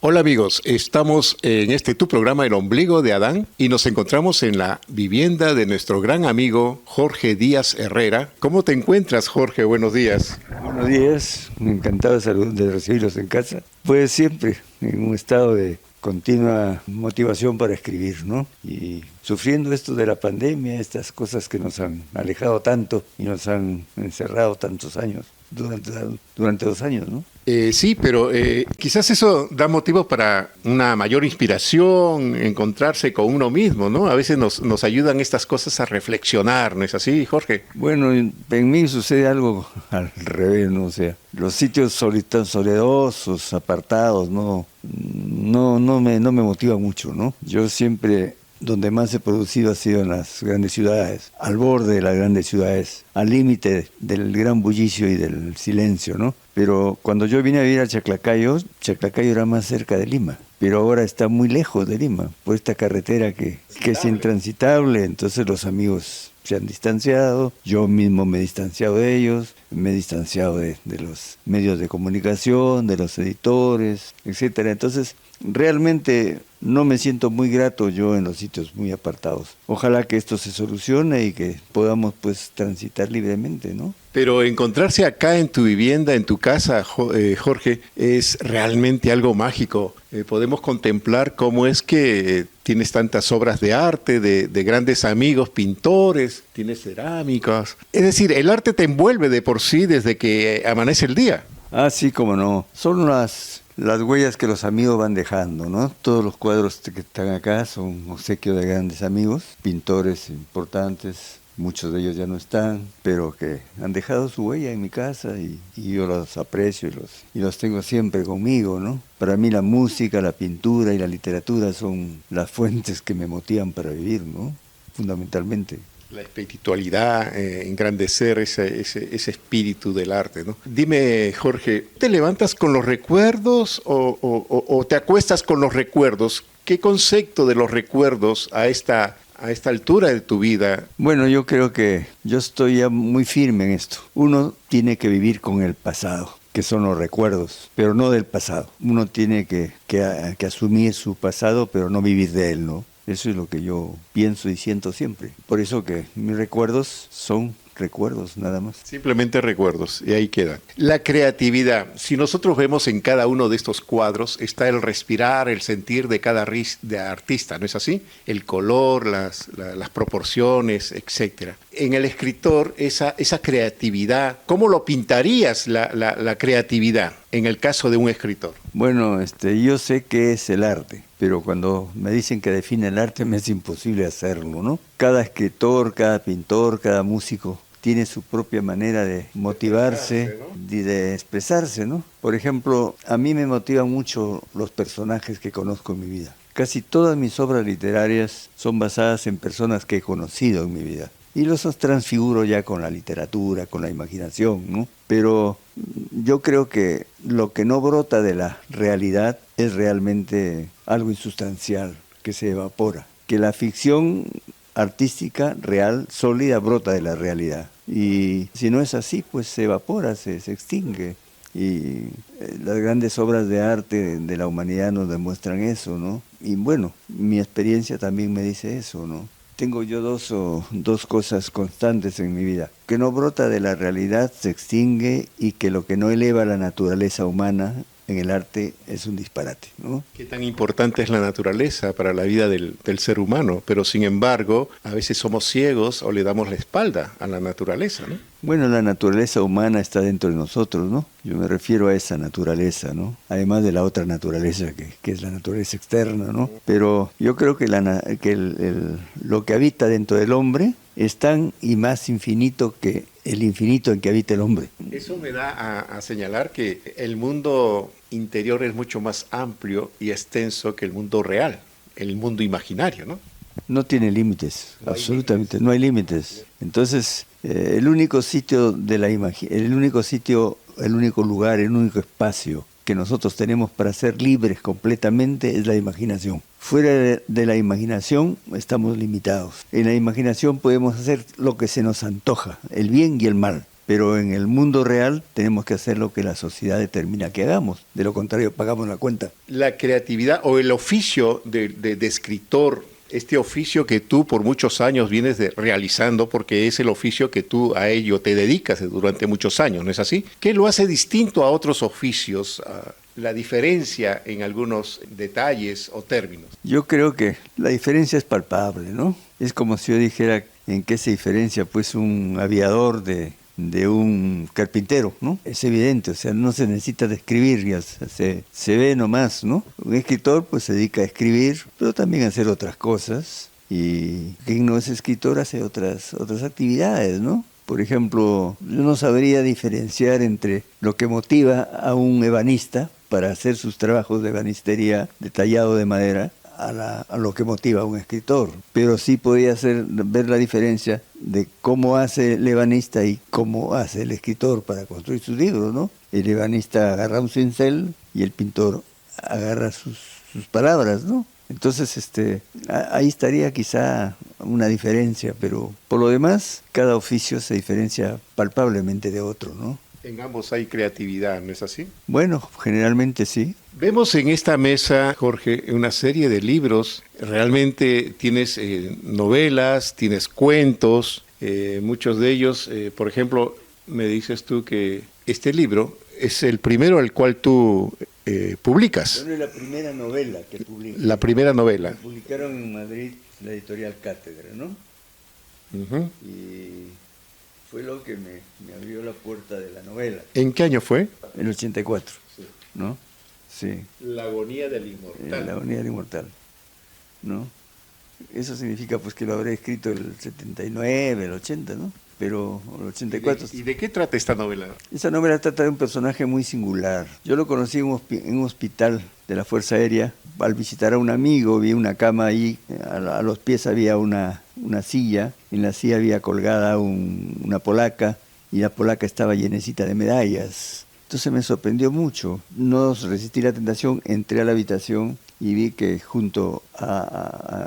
Hola amigos, estamos en tu programa El Ombligo de Adán y nos encontramos en la vivienda de nuestro gran amigo Jorge Díaz Herrera. ¿Cómo te encuentras, Jorge? Buenos días. Buenos días, encantado de recibirlos en casa. Pues siempre en un estado de continua motivación para escribir, ¿no? Y sufriendo esto de la pandemia, estas cosas que nos han alejado tanto y nos han encerrado tantos años, durante 2 años, ¿no? Sí, pero quizás eso da motivo para una mayor inspiración, encontrarse con uno mismo, ¿no? A veces nos ayudan estas cosas a reflexionar, ¿no es así, Jorge? Bueno, en mí sucede algo al revés, ¿no? O sea, los sitios soledosos, apartados, no me motivan mucho, ¿no? Yo siempre, donde más he producido ha sido en las grandes ciudades, al borde de las grandes ciudades, al límite del gran bullicio y del silencio, ¿no? Pero cuando yo vine a vivir a Chaclacayo era más cerca de Lima, pero ahora está muy lejos de Lima, por esta carretera que es intransitable. Entonces los amigos se han distanciado, yo mismo me he distanciado de ellos, me he distanciado de los medios de comunicación, de los editores, etcétera. Entonces, realmente no me siento muy grato yo en los sitios muy apartados. Ojalá que esto se solucione y que podamos pues transitar libremente, ¿no? Pero encontrarse acá en tu vivienda, en tu casa, Jorge, es realmente algo mágico. Podemos contemplar cómo es que tienes tantas obras de arte, de grandes amigos, pintores, tienes cerámicas. Es decir, el arte te envuelve de por sí desde que amanece el día. Ah, sí, cómo no. Son las huellas que los amigos van dejando, ¿no? Todos los cuadros que están acá son obsequio de grandes amigos, pintores importantes. Muchos de ellos ya no están, pero que han dejado su huella en mi casa y yo los aprecio y los tengo siempre conmigo, ¿no? Para mí la música, la pintura y la literatura son las fuentes que me motivan para vivir, ¿no? Fundamentalmente. La espiritualidad, engrandecer ese espíritu del arte, ¿no? Dime, Jorge, ¿te levantas con los recuerdos o te acuestas con los recuerdos? ¿Qué concepto de los recuerdos a esta altura de tu vida? Bueno, yo creo que yo estoy ya muy firme en esto. Uno tiene que vivir con el pasado, que son los recuerdos, pero no del pasado. Uno tiene que asumir su pasado, pero no vivir de él, ¿no? Eso es lo que yo pienso y siento siempre. Por eso que mis recuerdos son recuerdos, nada más. Simplemente recuerdos, y ahí quedan. La creatividad. Si nosotros vemos en cada uno de estos cuadros, está el respirar, el sentir de cada artista, ¿no es así? El color, las proporciones, etcétera. En el escritor, esa creatividad, ¿cómo lo pintarías la creatividad en el caso de un escritor? Bueno, yo sé qué es el arte, pero cuando me dicen que define el arte me es imposible hacerlo, ¿no? Cada escritor, cada pintor, cada músico tiene su propia manera de motivarse y de expresarse, ¿no? Por ejemplo, a mí me motivan mucho los personajes que conozco en mi vida. Casi todas mis obras literarias son basadas en personas que he conocido en mi vida. Y los transfiguro ya con la literatura, con la imaginación, ¿no? Pero yo creo que lo que no brota de la realidad es realmente algo insustancial, que se evapora. Que la ficción artística, real, sólida, brota de la realidad. Y si no es así, pues se evapora, se extingue. Y las grandes obras de arte de la humanidad nos demuestran eso, ¿no? Y bueno, mi experiencia también me dice eso, ¿no? Tengo yo dos cosas constantes en mi vida. Que no brota de la realidad, se extingue, y que lo que no eleva a la naturaleza humana en el arte es un disparate, ¿no? Qué tan importante es la naturaleza para la vida del ser humano, pero sin embargo, a veces somos ciegos o le damos la espalda a la naturaleza, ¿no? Bueno, la naturaleza humana está dentro de nosotros, ¿no? Yo me refiero a esa naturaleza, ¿no? Además de la otra naturaleza que es la naturaleza externa, ¿no? Pero yo creo que lo que habita dentro del hombre es tan y más infinito que el infinito en que habita el hombre. Eso me da a señalar que el mundo interior es mucho más amplio y extenso que el mundo real, el mundo imaginario, ¿no? No tiene límites, absolutamente, no hay límites. Entonces, el único lugar, el único espacio que nosotros tenemos para ser libres completamente es la imaginación. Fuera de la imaginación estamos limitados. En la imaginación podemos hacer lo que se nos antoja, el bien y el mal. Pero en el mundo real tenemos que hacer lo que la sociedad determina que hagamos. De lo contrario, pagamos la cuenta. La creatividad o el oficio de escritor, este oficio que tú por muchos años vienes realizando, porque es el oficio que tú a ello te dedicas durante muchos años, ¿no es así? ¿Qué lo hace distinto a otros oficios? La diferencia en algunos detalles o términos. Yo creo que la diferencia es palpable, ¿no? Es como si yo dijera en qué se diferencia pues un aviador de un carpintero, ¿no? Es evidente, o sea, no se necesita describir, ya se ve nomás, ¿no? Un escritor pues se dedica a escribir, pero también a hacer otras cosas, y quien no es escritor hace otras actividades, ¿no? Por ejemplo, yo no sabría diferenciar entre lo que motiva a un ebanista para hacer sus trabajos de ebanistería de tallado de madera a lo que motiva a un escritor. Pero sí podía ver la diferencia de cómo hace el ebanista y cómo hace el escritor para construir sus libros, ¿no? El ebanista agarra un cincel y el pintor agarra sus palabras, ¿no? Entonces, ahí estaría quizá una diferencia, pero por lo demás, cada oficio se diferencia palpablemente de otro, ¿no? En ambos hay creatividad, ¿no es así? Bueno, generalmente sí. Vemos en esta mesa, Jorge, una serie de libros. Realmente tienes novelas, tienes cuentos, muchos de ellos, por ejemplo, me dices tú que este libro es el primero al cual tú publicas. Bueno, es la primera novela que publiqué. La primera novela. Publicaron en Madrid la editorial Cátedra, ¿no? Uh-huh. Y fue lo que me abrió la puerta de la novela. ¿En qué año fue? El 84, Sí. ¿no? Sí. La agonía del inmortal. La agonía del inmortal, ¿no? Eso significa pues que lo habré escrito el 79, el 80, ¿no? Pero el 84... ¿Y de qué trata esta novela? Esa novela trata de un personaje muy singular. Yo lo conocí en un hospital de la Fuerza Aérea. Al visitar a un amigo, vi una cama ahí, a los pies había una silla, en la silla había colgada una polaca, y la polaca estaba llenecita de medallas. Entonces me sorprendió mucho. No resistí la tentación, entré a la habitación y vi que junto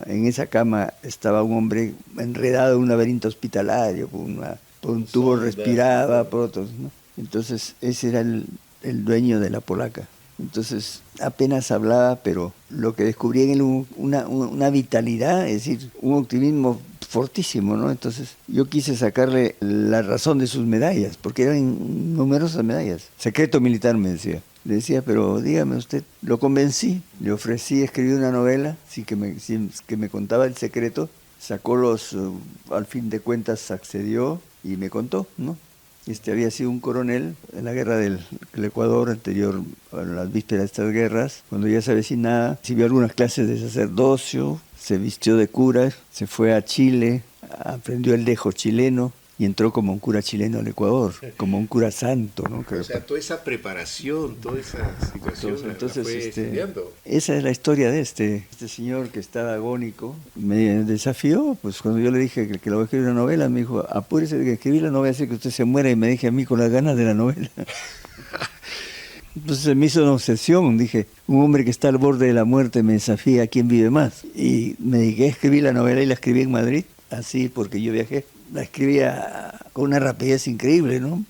en esa cama estaba un hombre enredado en un laberinto hospitalario, por un tubo respiraba, por otros, ¿no? Entonces ese era el dueño de la polaca. Entonces apenas hablaba, pero lo que descubrí en él una vitalidad, es decir, un optimismo fortísimo, ¿no? Entonces yo quise sacarle la razón de sus medallas, porque eran numerosas medallas. Secreto militar, me decía. Le decía, pero dígame usted, lo convencí, le ofrecí escribir una novela, que me contaba el secreto, sacó al fin de cuentas accedió y me contó, ¿no? Había sido un coronel en la guerra del Ecuador anterior a las vísperas de estas guerras, cuando ya se avecinaba, recibió algunas clases de sacerdocio, se vistió de cura, se fue a Chile, aprendió el dejo chileno y entró como un cura chileno al Ecuador, como un cura santo, ¿no? O sea, toda esa preparación, toda esa situación entonces, la fue estudiando. Esa es la historia de este señor que estaba agónico. Me desafió, pues cuando yo le dije que lo voy a escribir una novela, me dijo, apúrese de que escribirla, no voy a hacer que usted se muera, y me dije a mí con las ganas de la novela. Entonces me hizo una obsesión, dije, un hombre que está al borde de la muerte me desafía, ¿a quién vive más? Y me dediqué a escribir la novela y la escribí en Madrid, así porque yo viajé. La escribía con una rapidez increíble, ¿no?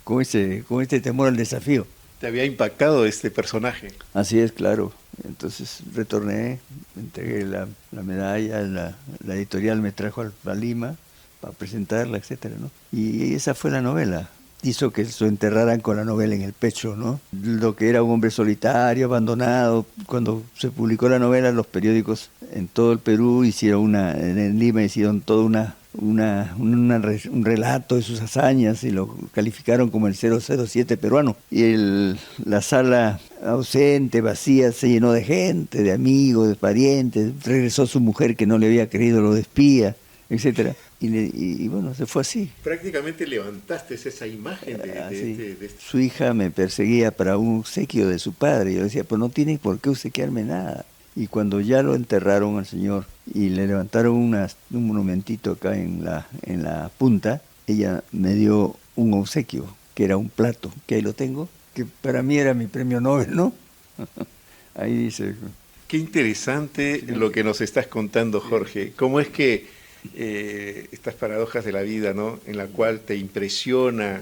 Con este temor al desafío. ¿Te había impactado este personaje? Así es, claro. Entonces retorné, entregué la medalla, la editorial me trajo a Lima para presentarla, etcétera, ¿no? Y esa fue la novela. Hizo que lo enterraran con la novela en el pecho, ¿no? Lo que era un hombre solitario, abandonado. Cuando se publicó la novela, los periódicos en todo el Perú en Lima hicieron toda un relato de sus hazañas y lo calificaron como el 007 peruano. Y la sala ausente, vacía, se llenó de gente, de amigos, de parientes. Regresó su mujer que no le había creído, lo de espía, etcétera. Y bueno, se fue así. Prácticamente levantaste esa imagen de este. Su hija me perseguía para un obsequio de su padre. Yo decía, pues no tienes por qué obsequiarme nada. Y cuando ya lo enterraron al señor y le levantaron un monumentito acá en la punta, ella me dio un obsequio, que era un plato, que ahí lo tengo, que para mí era mi premio Nobel, ¿no? Ahí dice. Qué interesante lo que nos estás contando, Jorge. ¿Cómo es que estas paradojas de la vida, ¿no? En la cual te impresiona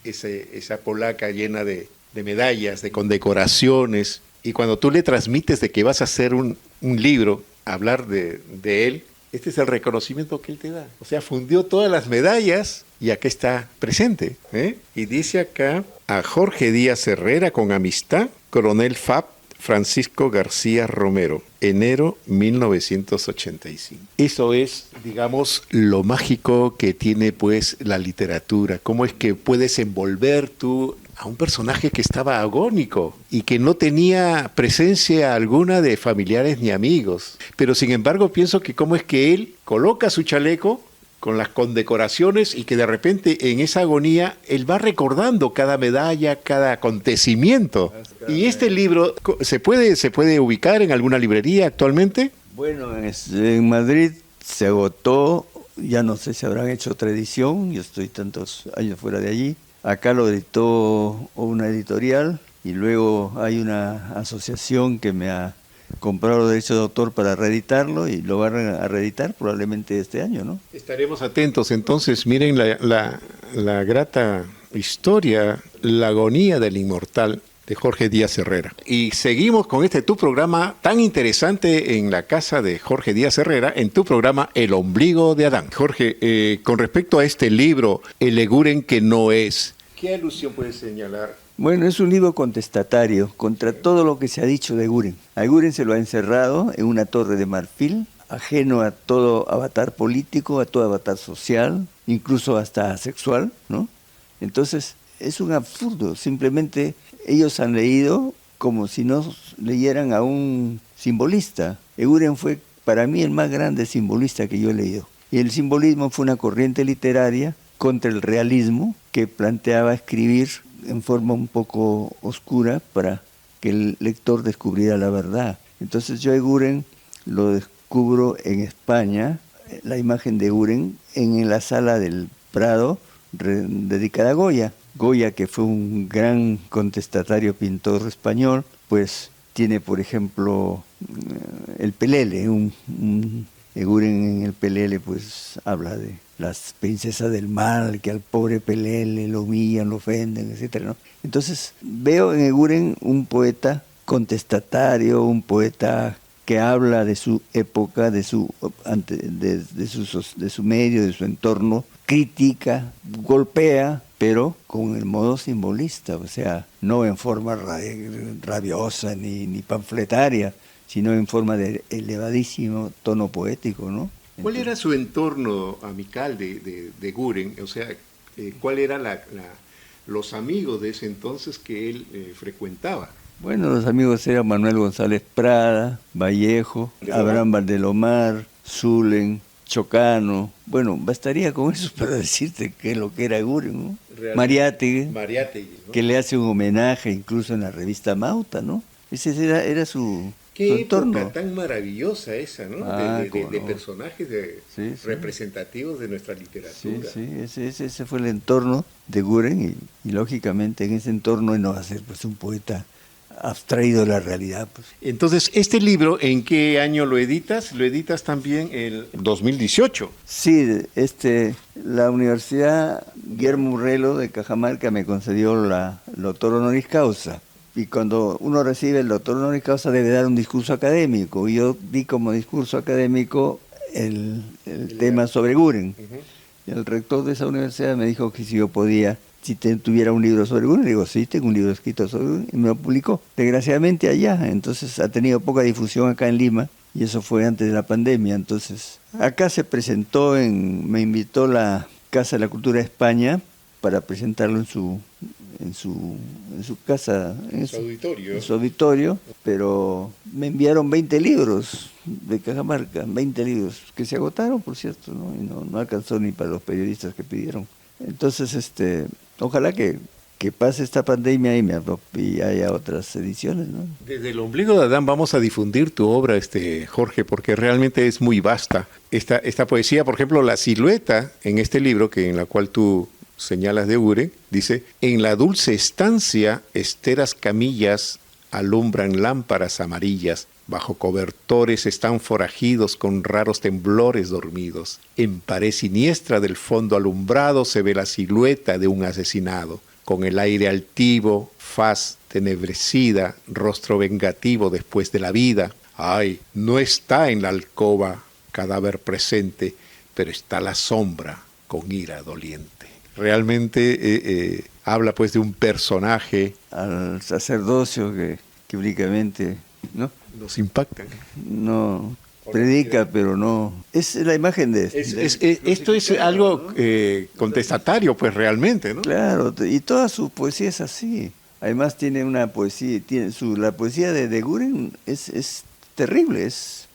esa polaca llena de medallas, de condecoraciones, y cuando tú le transmites de que vas a hacer un libro, hablar de él, este es el reconocimiento que él te da. O sea, fundió todas las medallas y acá está presente, ¿eh? Y dice acá, a Jorge Díaz Herrera con amistad, Coronel FAP, Francisco García Romero, enero 1985. Eso es, digamos, lo mágico que tiene pues la literatura. Cómo es que puedes envolver tú a un personaje que estaba agónico y que no tenía presencia alguna de familiares ni amigos. Pero sin embargo pienso que cómo es que él coloca su chaleco con las condecoraciones y que de repente en esa agonía él va recordando cada medalla, cada acontecimiento. ¿Y este libro se puede ubicar en alguna librería actualmente? Bueno, en Madrid se agotó, ya no sé si habrán hecho otra edición, yo estoy tantos años fuera de allí. Acá lo editó una editorial y luego hay una asociación que me ha comprado los derechos de autor para reeditarlo y lo van a reeditar probablemente este año, ¿no? Estaremos atentos entonces, miren la grata historia, la agonía del inmortal de Jorge Díaz Herrera. Y seguimos con tu programa tan interesante en la casa de Jorge Díaz Herrera, en tu programa El ombligo de Adán. Jorge, con respecto a este libro, El Eguren que no es, ¿qué alusión puedes señalar? Bueno, es un libro contestatario contra todo lo que se ha dicho de Eguren. A Eguren se lo ha encerrado en una torre de marfil, ajeno a todo avatar político, a todo avatar social, incluso hasta sexual, ¿no? Entonces, es un absurdo. Simplemente ellos han leído como si no leyeran a un simbolista. Eguren fue para mí el más grande simbolista que yo he leído. Y el simbolismo fue una corriente literaria contra el realismo que planteaba escribir en forma un poco oscura para que el lector descubriera la verdad. Entonces yo a Eguren lo descubro en España, la imagen de Eguren en la sala del Prado dedicada a Goya. Goya, que fue un gran contestatario pintor español, pues tiene, por ejemplo, el Pelele, Eguren en el Pelele pues habla de las princesas del mal, que al pobre Pelele lo humillan, lo ofenden, etcétera, ¿no? Entonces veo en Eguren un poeta contestatario, un poeta que habla de su época, de su medio, de su entorno, critica, golpea, pero con el modo simbolista, o sea, no en forma rabiosa ni panfletaria, sino en forma de elevadísimo tono poético, ¿no? ¿Cuál era su entorno amical de Eguren? O sea, ¿cuál eran los amigos de ese entonces que él frecuentaba? Bueno, los amigos eran Manuel González Prada, Vallejo, Abraham Valdelomar, Zulen, Chocano. Bueno, bastaría con eso para decirte qué es lo que era Eguren, ¿no? Mariátegui, ¿no? Que le hace un homenaje incluso en la revista Mauta, ¿no? Ese era su entorno. Época tan maravillosa esa, ¿no? De personajes representativos de nuestra literatura. Sí, ese fue el entorno de Eguren y lógicamente en ese entorno él no va a ser pues un poeta abstraído de la realidad. Pues. Entonces, ¿este libro en qué año lo editas? Lo editas también el 2018. Sí, la Universidad Guillermo Urrelo de Cajamarca me concedió el doctor honoris causa. Y cuando uno recibe el doctor honoris causa debe dar un discurso académico. Y yo di como discurso académico el tema sobre Eguren. Y el rector de esa universidad me dijo que si yo podía, si tuviera un libro sobre Eguren. Le digo, sí, tengo un libro escrito sobre Eguren. Y me lo publicó. Desgraciadamente allá. Entonces ha tenido poca difusión acá en Lima. Y eso fue antes de la pandemia. Entonces acá se presentó, me invitó la Casa de la Cultura de España para presentarlo en su casa, en su auditorio, pero me enviaron 20 libros de Cajamarca, 20 libros, que se agotaron, por cierto, ¿no? Y no alcanzó ni para los periodistas que pidieron. Entonces, ojalá que pase esta pandemia y haya otras ediciones, ¿no? Desde el ombligo de Adán vamos a difundir tu obra, Jorge, porque realmente es muy vasta. Esta poesía, por ejemplo, la silueta en este libro, en la cual tú señalas de Eguren, dice: en la dulce estancia esteras camillas alumbran lámparas amarillas, Bajo cobertores están forajidos con raros temblores dormidos. En pared siniestra del fondo alumbrado se ve la silueta de un asesinado, con el aire altivo, faz tenebrecida, rostro vengativo después de la vida. Ay, no está en la alcoba cadáver presente, pero está la sombra con ira doliente. Realmente habla pues de un personaje. Al sacerdocio que únicamente, ¿no? Nos impacta. No predica, pero no. Es la imagen de esto es algo contestatario, pues realmente, ¿no? Claro, y toda su poesía es así. Además tiene una poesía, la poesía de Guren es terrible, es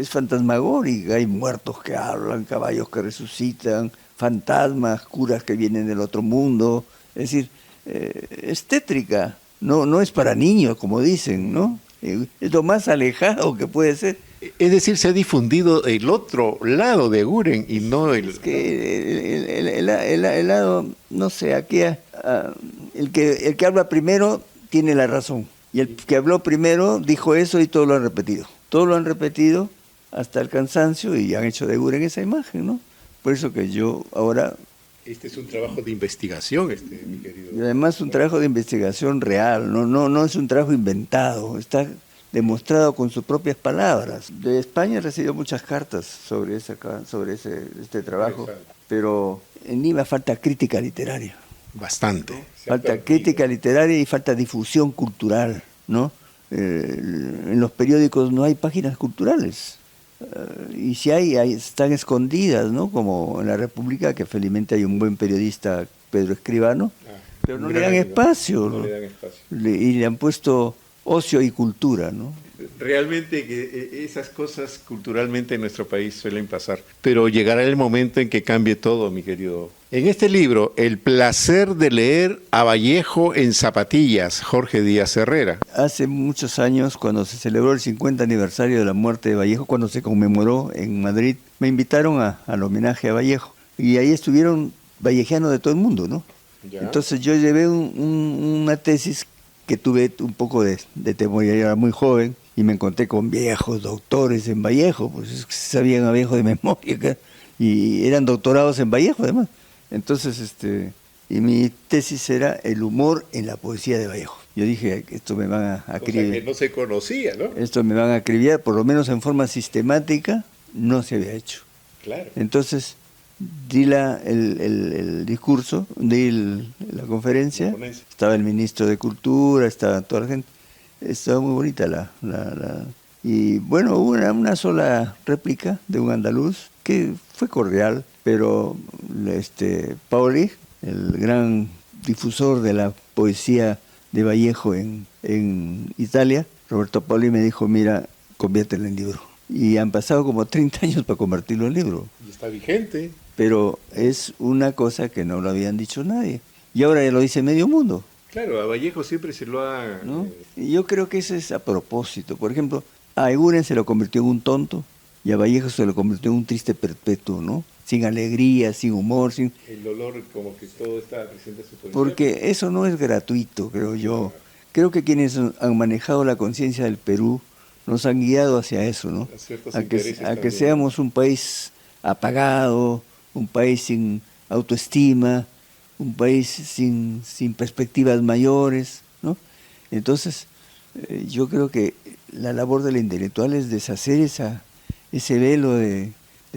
fantasmagórica. Hay muertos que hablan, caballos que resucitan, fantasmas, curas que vienen del otro mundo. Es decir, es tétrica. No es para niños, como dicen, ¿no? Es lo más alejado que puede ser. Es decir, se ha difundido el otro lado de Guren y no el... Es que el lado, no sé, aquí el que habla primero tiene la razón. Y el que habló primero dijo eso y todos lo han repetido. Todos lo han repetido hasta el cansancio y han hecho de Guren esa imagen, ¿no? Por eso que yo ahora... Este es un trabajo de investigación, mi querido. Y además un trabajo de investigación real, no es un trabajo inventado, está demostrado con sus propias palabras. De España he recibido muchas cartas sobre este trabajo, pero en Lima falta crítica literaria. Bastante. Falta crítica literaria y falta difusión cultural, ¿no? En los periódicos no hay páginas culturales. Y si hay, están escondidas, ¿no? Como en la República, que felizmente hay un buen periodista, Pedro Escribano, pero no le dan espacio. No le dan espacio. Y le han puesto ocio y cultura, ¿no? Realmente que esas cosas culturalmente en nuestro país suelen pasar, pero llegará el momento en que cambie todo, mi querido. En este libro, El placer de leer a Vallejo en zapatillas, Jorge Díaz Herrera. Hace muchos años, cuando se celebró el 50 aniversario de la muerte de Vallejo, cuando se conmemoró en Madrid, me invitaron al homenaje a Vallejo. Y ahí estuvieron vallejianos de todo el mundo, ¿no? ¿Ya? Entonces yo llevé una tesis que tuve un poco de temor, yo era muy joven, y me encontré con viejos doctores en Vallejo, pues es que sabían a Vallejo de memoria, y eran doctorados en Vallejo además. Entonces, y mi tesis era el humor en la poesía de Vallejo. Yo dije, esto me van a acribillar. O sea, que no se conocía, ¿no? Esto me van a acribillar, por lo menos en forma sistemática, no se había hecho. Claro. Entonces, di el discurso, la conferencia, estaba el ministro de Cultura, estaba toda la gente, estaba muy bonita y bueno, hubo una sola réplica de un andaluz que fue cordial, pero Pauli, el gran difusor de la poesía de Vallejo en Italia, Roberto Pauli me dijo, mira, conviértelo en libro. Y han pasado como 30 años para convertirlo en libro. Y está vigente. Pero es una cosa que no lo habían dicho nadie. Y ahora ya lo dice medio mundo. Claro, a Vallejo siempre se lo ha... ¿no? Y yo creo que eso es a propósito. Por ejemplo, a Eguren se lo convirtió en un tonto y a Vallejo se lo convirtió en un triste perpetuo, ¿no? Sin alegría, sin humor, sin... El dolor, como que todo está presente en su poesía. Porque eso no es gratuito, creo yo. Creo que quienes han manejado la conciencia del Perú nos han guiado hacia eso, ¿no? A que seamos un país apagado, un país sin autoestima, un país sin perspectivas mayores, ¿no? Entonces, yo creo que la labor del intelectual es deshacer ese velo de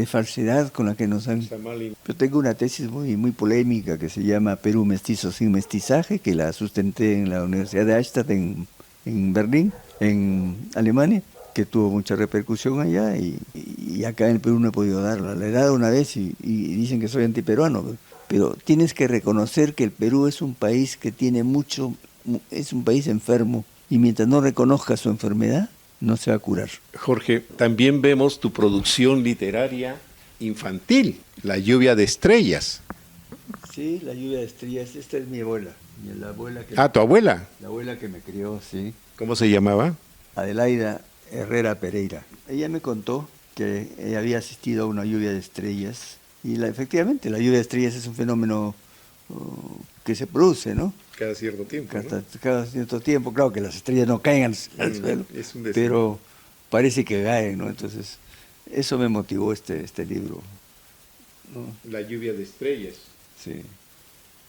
falsedad con la que nos han... Yo tengo una tesis muy polémica que se llama Perú mestizo sin mestizaje, que la sustenté en la Universidad de Eichstätt en Berlín, en Alemania, que tuvo mucha repercusión allá y acá en el Perú no he podido darla. La he dado una vez y dicen que soy antiperuano, pero tienes que reconocer que el Perú es un país que tiene es un país enfermo y mientras no reconozca su enfermedad, no se va a curar. Jorge, también vemos tu producción literaria infantil, La lluvia de estrellas. Sí, La lluvia de estrellas, esta es mi abuela. ¿Tu abuela? La abuela que me crió, sí. ¿Cómo se llamaba? Adelaida Herrera Pereira. Ella me contó que ella había asistido a una lluvia de estrellas y efectivamente la lluvia de estrellas es un fenómeno que se produce, ¿no? Cada cierto tiempo. Cada cierto tiempo, claro que las estrellas no caen al suelo, pero parece que caen, ¿no? Entonces, eso me motivó este libro, ¿no? La lluvia de estrellas. Sí.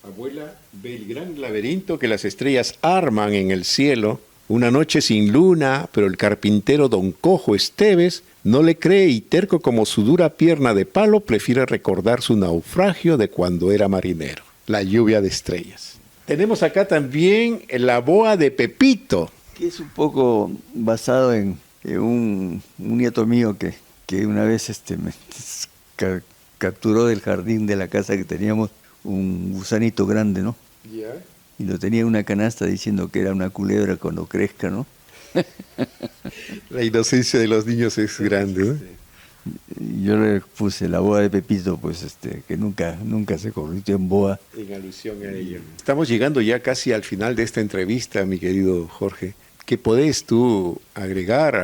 Abuela ve el gran laberinto que las estrellas arman en el cielo. Una noche sin luna, pero el carpintero don Cojo Esteves no le cree y terco como su dura pierna de palo prefiere recordar su naufragio de cuando era marinero. La lluvia de estrellas. Tenemos acá también la boa de Pepito. Que es un poco basado en un nieto mío que una vez me capturó del jardín de la casa que teníamos un gusanito grande, ¿no? Ya. Y lo tenía en una canasta diciendo que era una culebra cuando crezca, ¿no? La inocencia de los niños es grande, ¿no? Y yo le puse la boa de Pepito, pues que nunca se convirtió en boa. En alusión a ello. Estamos llegando ya casi al final de esta entrevista, mi querido Jorge. ¿Qué podés tú agregar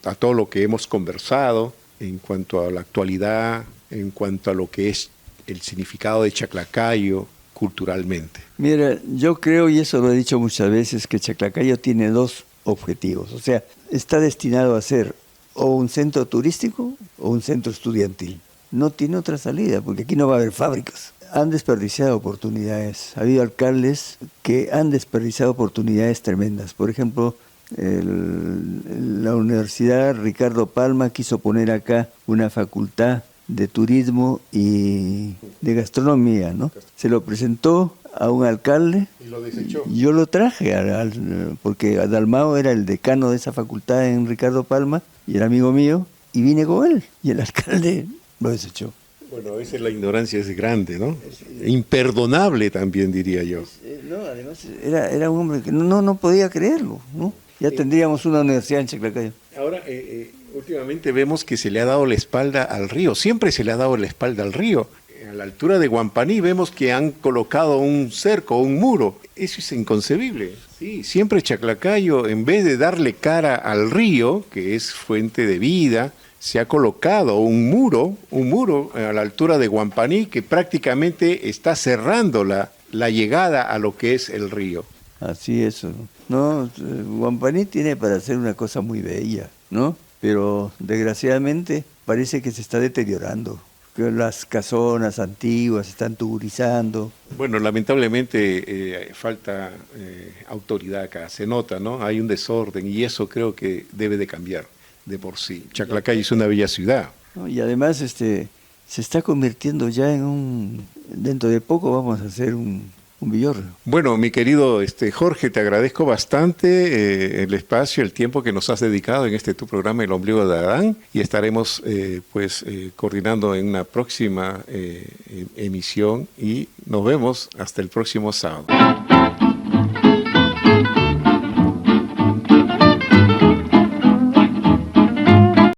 a todo lo que hemos conversado en cuanto a la actualidad, en cuanto a lo que es el significado de Chaclacayo culturalmente? Mira, yo creo, y eso lo he dicho muchas veces, que Chaclacayo tiene dos objetivos. O sea, está destinado a ser o un centro turístico o un centro estudiantil. No tiene otra salida, porque aquí no va a haber fábricas. Han desperdiciado oportunidades. Ha habido alcaldes que han desperdiciado oportunidades tremendas. Por ejemplo, la Universidad Ricardo Palma quiso poner acá una facultad de turismo y de gastronomía, ¿no? Se lo presentó a un alcalde. Y lo desechó. Yo lo traje, porque Dalmao era el decano de esa facultad en Ricardo Palma y era amigo mío, y vine con él, y el alcalde lo desechó. Bueno, a veces la ignorancia es grande, ¿no? Imperdonable también, diría yo. No, además era un hombre que no podía creerlo, ¿no? Ya tendríamos una universidad en Chaclacayo. Ahora, últimamente vemos que se le ha dado la espalda al río, siempre se le ha dado la espalda al río. A la altura de Guampaní vemos que han colocado un cerco, un muro. Eso es inconcebible. Sí, siempre Chaclacayo, en vez de darle cara al río, que es fuente de vida, se ha colocado un muro a la altura de Guampaní que prácticamente está cerrando la llegada a lo que es el río. Así es. No, Guampaní tiene para hacer una cosa muy bella, ¿no? Pero desgraciadamente parece que se está deteriorando. Que las casonas antiguas se están tuburizando. Bueno, lamentablemente falta autoridad acá, se nota, ¿no? Hay un desorden y eso creo que debe de cambiar de por sí. Chaclacayo es una bella ciudad. ¿No? Y además se está convirtiendo ya en dentro de poco vamos a hacer un villorrio. Bueno, mi querido Jorge, te agradezco bastante el espacio, el tiempo que nos has dedicado en tu programa El Ombligo de Adán, y estaremos coordinando en una próxima emisión y nos vemos hasta el próximo sábado.